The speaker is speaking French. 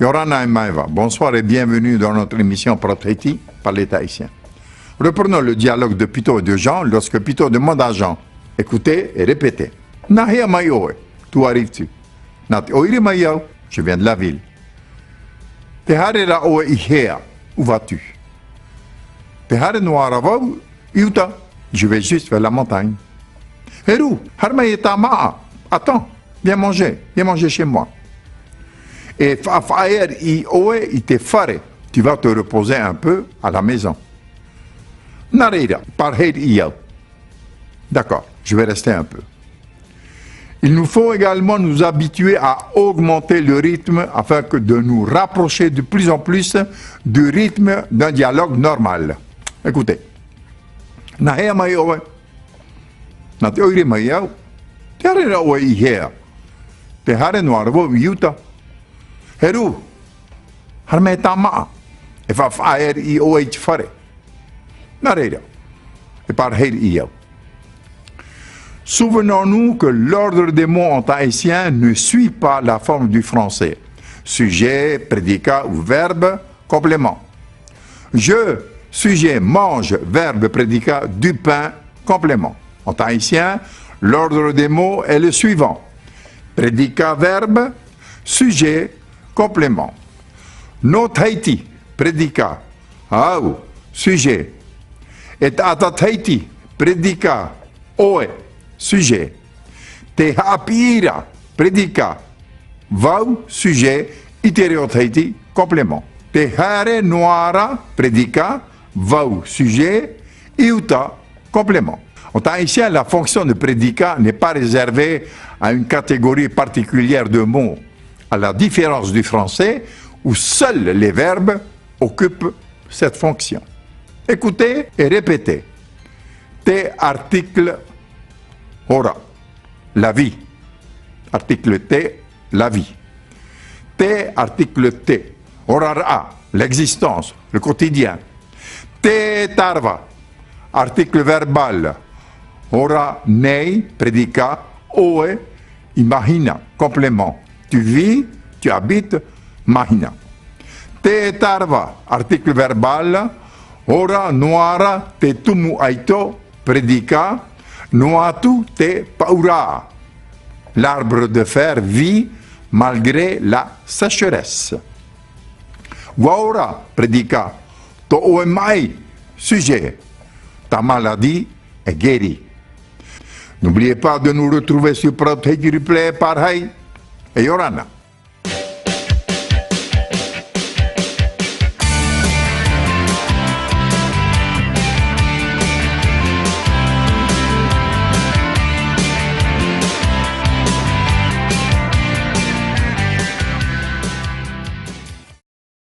Yorana et Maeva, bonsoir et bienvenue dans notre émission Propre Haïti par l'État haïtien. Reprenons le dialogue de Pito et de Jean lorsque Pito demande à Jean, écoutez et répétez. Nahia Mayoe, d'où arrives-tu? Nat Oiri Mayao, je viens de la ville. Teharera Oe Ihea, où vas-tu? Tehare Noarava, Iuta, je vais juste vers la montagne. Herou, Harmaïeta Maa, attends, viens manger chez moi. Et Fafaer Ioe Itefare, tu vas te reposer un peu à la maison. Nareira, Parhed Iao. D'accord, je vais rester un peu. Il nous faut également nous habituer à augmenter le rythme afin de nous rapprocher de plus en plus du rythme d'un dialogue normal. Écoutez. Nahea Mayoe. Nat Oire Mayao. Tehare Oe Ihea. Tehare Noarvo Yuta. Herou. Harmetama. Et Fafaer Ioe Itefare. Nareira. Et Parhed Iao. Souvenons-nous que l'ordre des mots en tahitien ne suit pas la forme du français. Sujet, prédicat ou verbe, complément. Je, sujet, mange, verbe, prédicat, du pain, complément. En tahitien, l'ordre des mots est le suivant. Prédicat, verbe, sujet, complément. No Tahiti, prédicat, au, sujet. Et ata Tahiti, prédicat, oe, sujet. Te hapira, prédicat. Vau, sujet. Itereo Tahiti, complément. Te hare noara, prédicat. Vau, sujet. Iuta, complément. En tahitien, la fonction de prédicat n'est pas réservée à une catégorie particulière de mots, à la différence du français, où seuls les verbes occupent cette fonction. Écoutez et répétez. Te article ora, la vie. Article T, la vie. T, article T. Orara, l'existence, le quotidien. Te tarva, article verbal. Ora nei, prédicat. Oe, imagina, complément. Tu vis, tu habites, mahina. Te tarva, article verbal. Ora noara, te tumu aito, prédicat. Noatu te paura. L'arbre de fer vit malgré la sécheresse. Waura, prédicat. To oemai, sujet. Ta maladie est guérie. N'oubliez pas de nous retrouver sur Propre Haïti Replay par Haï et Yorana.